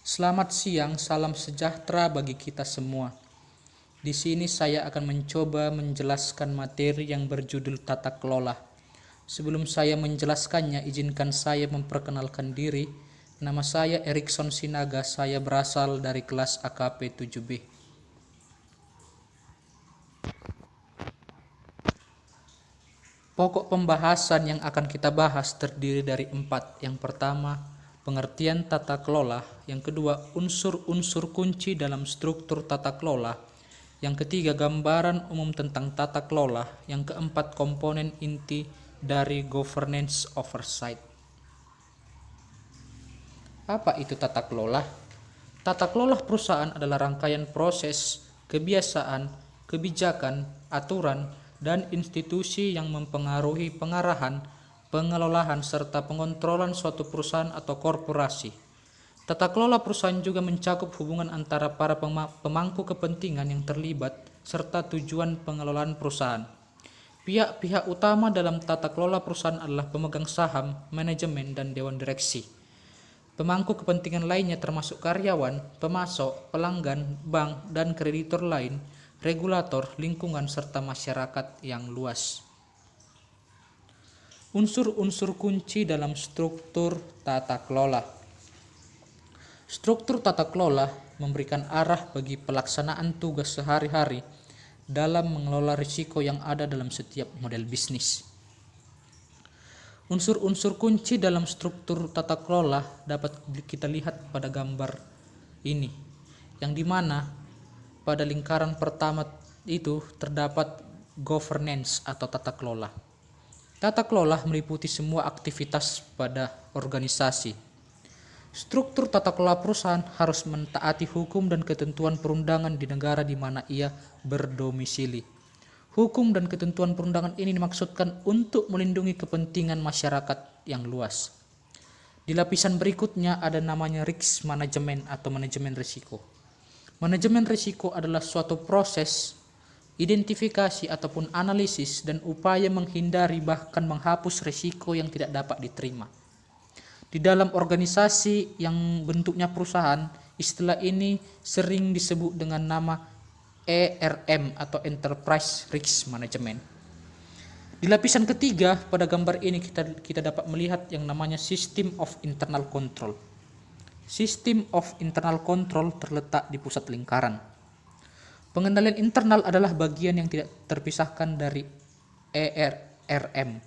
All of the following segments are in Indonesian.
Selamat siang, salam sejahtera bagi kita semua. Di sini saya akan mencoba menjelaskan materi yang berjudul tata kelola. Sebelum saya menjelaskannya, izinkan saya memperkenalkan diri. Nama saya Erikson Sinaga, saya berasal dari kelas AKP 7B. Pokok pembahasan yang akan kita bahas terdiri dari 4. Yang pertama, pengertian tata kelola. Yang kedua, unsur-unsur kunci dalam struktur tata kelola. Yang ketiga, gambaran umum tentang tata kelola. Yang keempat, komponen inti dari governance oversight. Apa itu tata kelola? Tata kelola perusahaan adalah rangkaian proses, kebiasaan, kebijakan, aturan, dan institusi yang mempengaruhi pengarahan, pengelolaan, serta pengontrolan suatu perusahaan atau korporasi. Tata kelola perusahaan juga mencakup hubungan antara para pemangku kepentingan yang terlibat serta tujuan pengelolaan perusahaan. Pihak-pihak utama dalam tata kelola perusahaan adalah pemegang saham, manajemen, dan dewan direksi. Pemangku kepentingan lainnya termasuk karyawan, pemasok, pelanggan, bank, dan kreditur lain, regulator, lingkungan, serta masyarakat yang luas. Unsur-unsur kunci dalam struktur tata kelola. Struktur tata kelola memberikan arah bagi pelaksanaan tugas sehari-hari dalam mengelola risiko yang ada dalam setiap model bisnis. Unsur-unsur kunci dalam struktur tata kelola dapat kita lihat pada gambar ini, yang dimana pada lingkaran pertama itu terdapat governance atau tata kelola. Tata kelola meliputi semua aktivitas pada organisasi. Struktur tata kelola perusahaan harus mentaati hukum dan ketentuan perundangan di negara di mana ia berdomisili. Hukum dan ketentuan perundangan ini dimaksudkan untuk melindungi kepentingan masyarakat yang luas. Di lapisan berikutnya ada namanya risk management atau manajemen risiko. Manajemen risiko adalah suatu proses, identifikasi ataupun analisis dan upaya menghindari bahkan menghapus risiko yang tidak dapat diterima. Di dalam organisasi yang bentuknya perusahaan, istilah ini sering disebut dengan nama ERM atau Enterprise Risk Management. Di lapisan ketiga pada gambar ini kita dapat melihat yang namanya System of Internal Control. System of Internal Control terletak di pusat lingkaran. Pengendalian internal adalah bagian yang tidak terpisahkan dari ERM.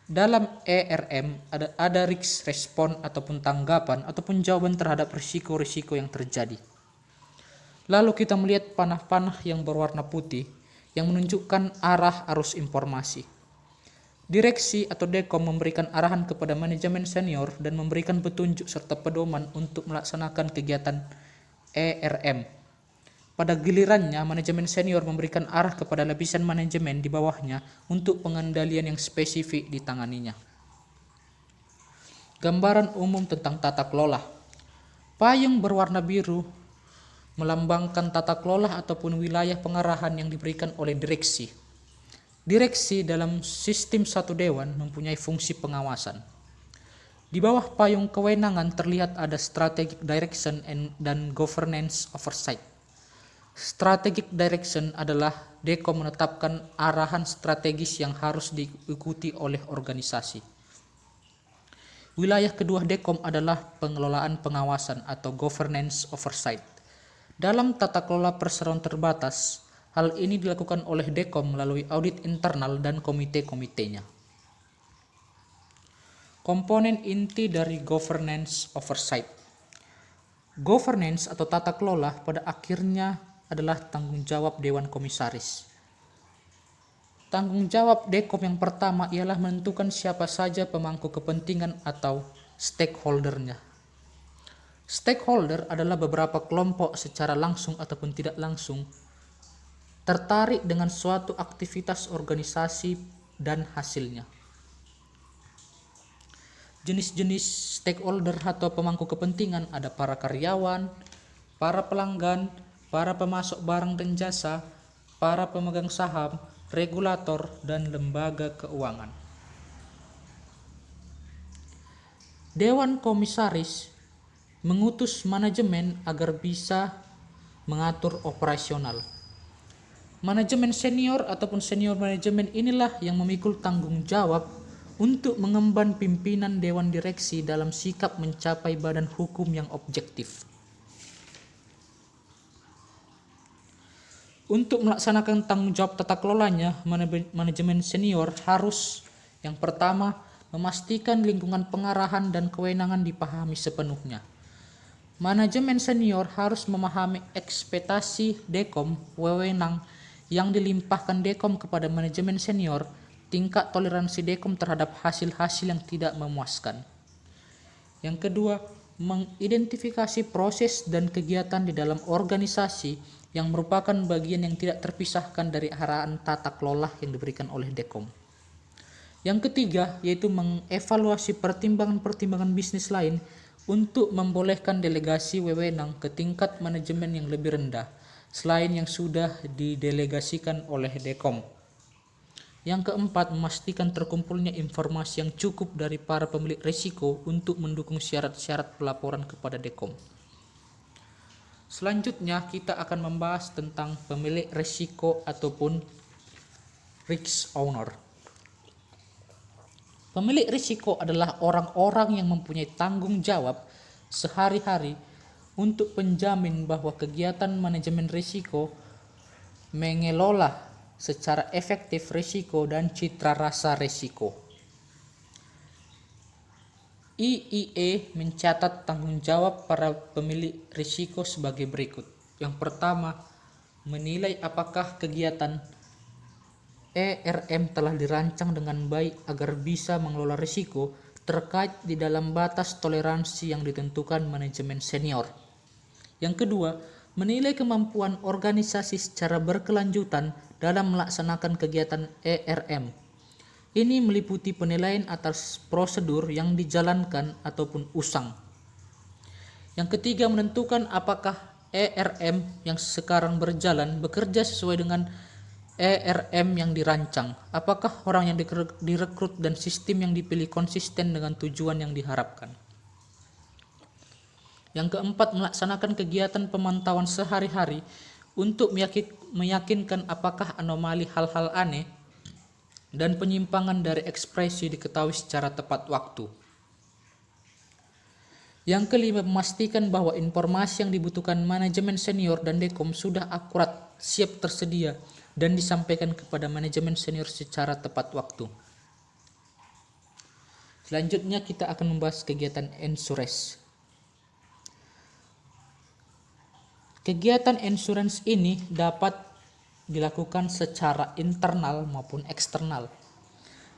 Dalam ERM ada risk respon ataupun tanggapan ataupun jawaban terhadap risiko-risiko yang terjadi. Lalu kita melihat panah-panah yang berwarna putih yang menunjukkan arah arus informasi. Direksi atau Dekom memberikan arahan kepada manajemen senior dan memberikan petunjuk serta pedoman untuk melaksanakan kegiatan ERM. Pada gilirannya, manajemen senior memberikan arah kepada lapisan manajemen di bawahnya untuk pengendalian yang spesifik ditanganinya. Gambaran umum tentang tata kelola. Payung berwarna biru melambangkan tata kelola ataupun wilayah pengarahan yang diberikan oleh direksi. Direksi dalam sistem satu dewan mempunyai fungsi pengawasan. Di bawah payung kewenangan terlihat ada strategic direction dan governance oversight. Strategic direction adalah Dekom menetapkan arahan strategis yang harus diikuti oleh organisasi. Wilayah kedua Dekom adalah pengelolaan pengawasan atau governance oversight. Dalam tata kelola perseroan terbatas, hal ini dilakukan oleh Dekom melalui audit internal dan komite-komitenya. Komponen inti dari governance oversight. Governance atau tata kelola pada akhirnya adalah tanggung jawab Dewan Komisaris. Tanggung jawab Dekom yang pertama ialah menentukan siapa saja pemangku kepentingan atau stakeholder-nya. Stakeholder adalah beberapa kelompok secara langsung ataupun tidak langsung tertarik dengan suatu aktivitas organisasi dan hasilnya. Jenis-jenis stakeholder atau pemangku kepentingan ada para karyawan, para pelanggan, para pemasok barang dan jasa, para pemegang saham, regulator, dan lembaga keuangan. Dewan Komisaris mengutus manajemen agar bisa mengatur operasional. Manajemen senior ataupun senior manajemen inilah yang memikul tanggung jawab untuk mengemban pimpinan dewan direksi dalam sikap mencapai badan hukum yang objektif. Untuk melaksanakan tanggung jawab tata kelolanya, manajemen senior harus yang pertama memastikan lingkungan pengarahan dan kewenangan dipahami sepenuhnya. Manajemen senior harus memahami ekspektasi dekom, wewenang yang dilimpahkan dekom kepada manajemen senior, tingkat toleransi dekom terhadap hasil-hasil yang tidak memuaskan. Yang kedua, mengidentifikasi proses dan kegiatan di dalam organisasi yang merupakan bagian yang tidak terpisahkan dari arahan tata kelola yang diberikan oleh dekom. Yang ketiga, yaitu mengevaluasi pertimbangan-pertimbangan bisnis lain untuk membolehkan delegasi wewenang ke tingkat manajemen yang lebih rendah, selain yang sudah didelegasikan oleh dekom. Yang keempat, memastikan terkumpulnya informasi yang cukup dari para pemilik risiko untuk mendukung syarat-syarat pelaporan kepada dekom. Selanjutnya kita akan membahas tentang pemilik risiko ataupun risk owner. Pemilik risiko adalah orang-orang yang mempunyai tanggung jawab sehari-hari untuk penjamin bahwa kegiatan manajemen risiko mengelola secara efektif risiko dan citra rasa risiko. IIE mencatat tanggung jawab para pemilik risiko sebagai berikut. Yang pertama, menilai apakah kegiatan ERM telah dirancang dengan baik agar bisa mengelola risiko terkait di dalam batas toleransi yang ditentukan manajemen senior. Yang kedua, menilai kemampuan organisasi secara berkelanjutan dalam melaksanakan kegiatan ERM. Ini meliputi penilaian atas prosedur yang dijalankan ataupun usang. Yang ketiga, menentukan apakah ERM yang sekarang berjalan bekerja sesuai dengan ERM yang dirancang. Apakah orang yang direkrut dan sistem yang dipilih konsisten dengan tujuan yang diharapkan. Yang keempat, melaksanakan kegiatan pemantauan sehari-hari untuk meyakinkan apakah anomali hal-hal aneh dan penyimpangan dari ekspresi diketahui secara tepat waktu. Yang kelima, memastikan bahwa informasi yang dibutuhkan manajemen senior dan dekom sudah akurat, siap tersedia, dan disampaikan kepada manajemen senior secara tepat waktu. Selanjutnya kita akan membahas kegiatan insurance. Kegiatan insurance ini dapat dilakukan secara internal maupun eksternal.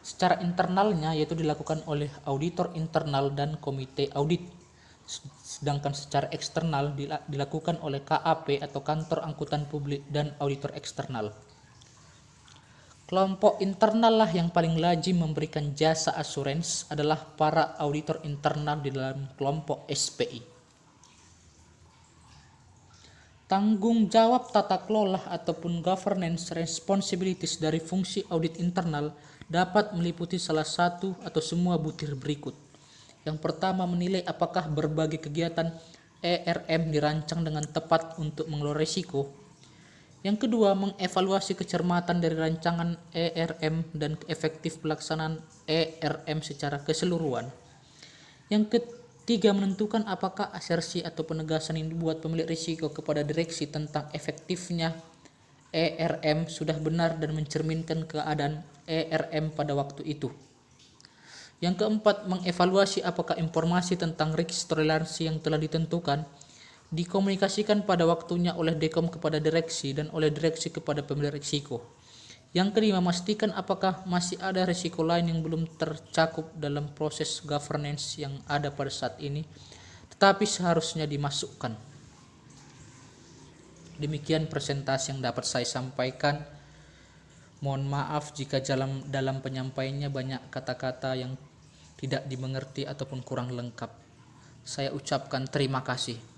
Secara internalnya yaitu dilakukan oleh auditor internal dan komite audit. Sedangkan secara eksternal dilakukan oleh KAP atau kantor angkutan publik dan auditor eksternal. Kelompok internal lah yang paling lazim memberikan jasa asuransi adalah para auditor internal di dalam kelompok SPI. Tanggung jawab tata kelola ataupun governance responsibilities dari fungsi audit internal dapat meliputi salah satu atau semua butir berikut. Yang pertama, menilai apakah berbagai kegiatan ERM dirancang dengan tepat untuk mengelola risiko. Yang kedua, mengevaluasi kecermatan dari rancangan ERM dan efektif pelaksanaan ERM secara keseluruhan. Yang ketiga, menentukan apakah asersi atau penegasan yang dibuat pemilik risiko kepada direksi tentang efektifnya ERM sudah benar dan mencerminkan keadaan ERM pada waktu itu. Yang keempat, mengevaluasi apakah informasi tentang risk toleransi yang telah ditentukan dikomunikasikan pada waktunya oleh dekom kepada direksi dan oleh direksi kepada pemilik risiko. Yang kelima, memastikan apakah masih ada risiko lain yang belum tercakup dalam proses governance yang ada pada saat ini, tetapi seharusnya dimasukkan. Demikian presentasi yang dapat saya sampaikan. Mohon maaf jika dalam penyampaiannya banyak kata-kata yang tidak dimengerti ataupun kurang lengkap. Saya ucapkan terima kasih.